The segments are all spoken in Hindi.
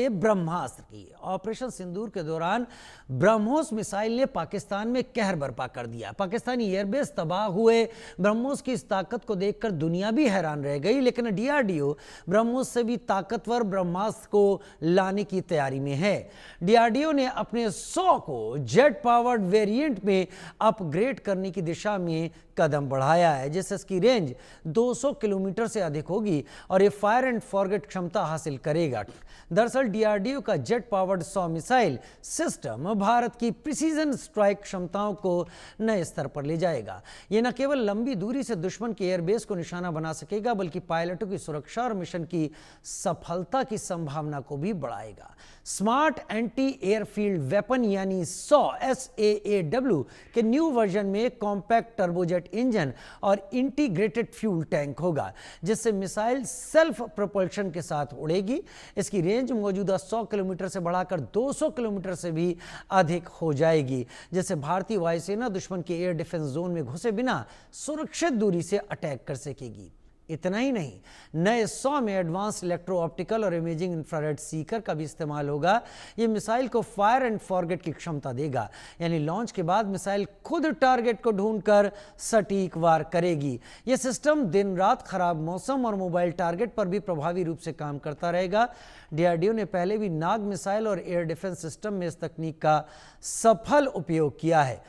ब्रह्मास्त्र की ऑपरेशन सिंदूर के दौरान ब्रह्मोस मिसाइल ने पाकिस्तान में कहर बर्पा कर दिया। पाकिस्तानी एयरबेस तबाह हुए। ब्रह्मोस की इस ताकत को देखकर दुनिया भी हैरान रह गई, लेकिन डीआरडीओ ब्रह्मोस से भी ताकतवर ब्रह्मास्त्र को लाने की तैयारी में है। डीआरडीओ ने अपने 100 को जेट पावर्ड वेरिएंट में अपग्रेड करने की दिशा में कदम बढ़ाया है, जिससे इसकी रेंज 200 किलोमीटर से अधिक होगी और ये फायर एंड फॉरगेट क्षमता हासिल करेगा। दरअसल डीआरडीओ का jet powered 100 missile system Bharat की प्रिसीजन स्ट्राइक क्षमताओं को नए स्तर पर ले जाएगा। यह न केवल लंबी दूरी से दुश्मन के एयरबेस को निशाना बना सकेगा, बल्कि पायलटों की सुरक्षा और मिशन की सफलता की संभावना को भी बढ़ाएगा। स्मार्ट एंटी एयरफील्ड वेपन यानी SAAW के न्यू वर्जन में कॉम्पैक्ट टर्बोजेट इंजन और इंटीग्रेटेड फ्यूल टैंक होगा, जिससे मिसाइल सेल्फ प्रोपल्शन के साथ उड़ेगी। इसकी रेंज मौजूदा 100 किलोमीटर से बढ़ाकर 200 किलोमीटर से भी अधिक हो जाएगी, जिससे भारतीय वायुसेना दुश्मन के एयर डिफेंस जोन में घुसे बिना सुरक्षित दूरी से अटैक कर सकेगी। इतना ही नहीं, नए 100 में एडवांस इलेक्ट्रो ऑप्टिकल और इमेजिंग इंफ्रारेड सीकर का भी इस्तेमाल होगा। यह मिसाइल को फायर एंड फॉरगेट की क्षमता देगा, यानी लॉन्च के बाद मिसाइल खुद टारगेट को ढूंढकर सटीक वार करेगी। यह सिस्टम दिन रात खराब मौसम और मोबाइल टारगेट पर भी प्रभावी रूप से काम करता रहेगा। डीआरडीओ ने पहले भी नाग मिसाइल और एयर डिफेंस सिस्टम में इस तकनीक का सफल उपयोग किया है।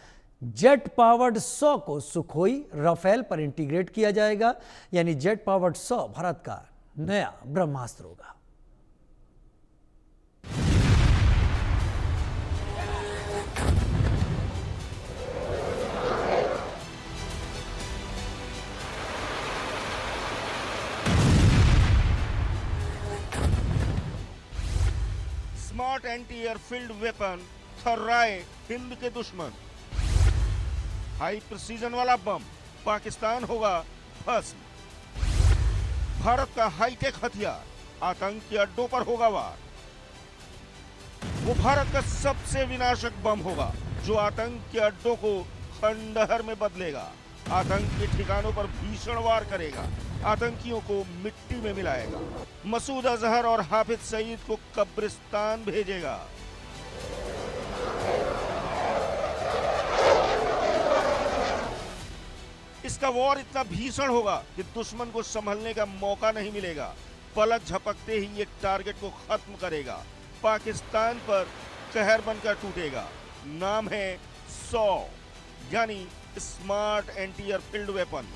जेट पावर्ड 100 को सुखोई राफेल पर इंटीग्रेट किया जाएगा, यानी जेट पावर्ड 100 भारत का नया ब्रह्मास्त्र होगा। स्मार्ट एंटी एयरफील्ड वेपन थर्राए हिंद के दुश्मन। हाई प्रिसीजन वाला बम पाकिस्तान होगा भस्म। भारत का हाईटेक हथियार आतंकी अड्डों पर होगा वार। वो भारत का सबसे विनाशक बम होगा जो आतंकी अड्डों को खंडहर में बदलेगा। आतंकी ठिकानों पर भीषण वार करेगा, आतंकियों को मिट्टी में मिलाएगा। मसूद अजहर और हाफिज सईद को कब्रिस्तान भेजेगा। इसका वॉर इतना भीषण होगा कि दुश्मन को संभलने का मौका नहीं मिलेगा। पलक झपकते ही ये टारगेट को खत्म करेगा, पाकिस्तान पर कहर बनकर टूटेगा। नाम है 100 यानी smart anti airfield weapon.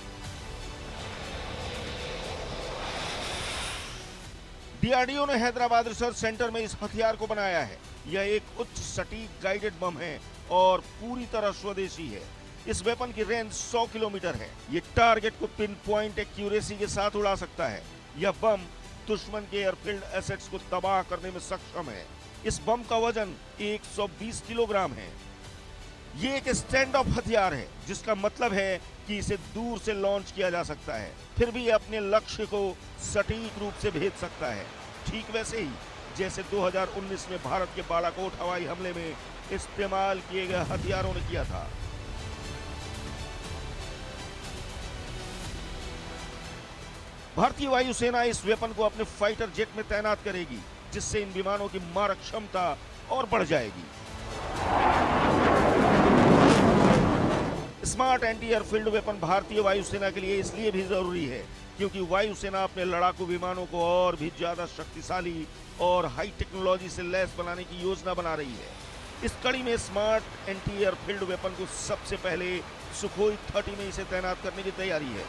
DRDO ने हैदराबाद रिसर्च सेंटर में इस हथियार को बनाया है। यह एक उच्च सटीक गाइडेड बम है और पूरी तरह स्वदेशी है। इस वेपन की रेंज 100 किलोमीटर है। ये टारगेट को पिन पॉइंट एक्यूरेसी के साथ उड़ा सकता है। यह बम दुश्मन के एयरफील्ड एसेट्स को तबाह करने में सक्षम है। इस बम का वजन 120 किलोग्राम है। ये एक स्टैंड ऑफ हथियार है, जिसका मतलब है कि इसे दूर से लॉन्च किया जा सकता है, फिर भी अपने लक्ष्य को सटीक रूप से भेज सकता है। ठीक वैसे ही जैसे 2019 में भारत के बालाकोट हवाई हमले में इस्तेमाल किए गए हथियारों ने किया था। भारतीय वायुसेना इस वेपन को अपने फाइटर जेट में तैनात करेगी, जिससे इन विमानों की मारक क्षमता और बढ़ जाएगी। स्मार्ट एंटी एयरफील्ड वेपन भारतीय वायुसेना के लिए इसलिए भी जरूरी है क्योंकि वायुसेना अपने लड़ाकू विमानों को और भी ज्यादा शक्तिशाली और हाई टेक्नोलॉजी से लैस बनाने की योजना बना रही है। इस कड़ी में स्मार्ट एंटी एयरफील्ड वेपन को सबसे पहले सुखोई 30 में इसे तैनात करने की तैयारी है।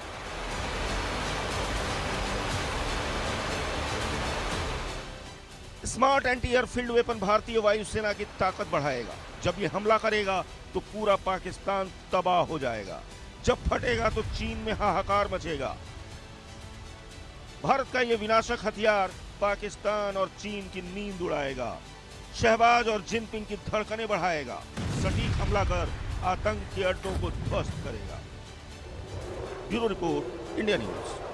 स्मार्ट एंटी एयरफील्ड वेपन भारतीय वायुसेना की ताकत बढ़ाएगा। जब ये हमला करेगा तो पूरा पाकिस्तान तबाह हो जाएगा। जब फटेगा तो चीन में हाहाकार मचेगा। भारत का ये विनाशक हथियार पाकिस्तान और चीन की नींद उड़ाएगा। शहबाज और जिनपिंग की धड़कनें बढ़ाएगा। सटीक हमला कर आतंक के अड्डों को ध्वस्त करेगा। Bureau report, India news.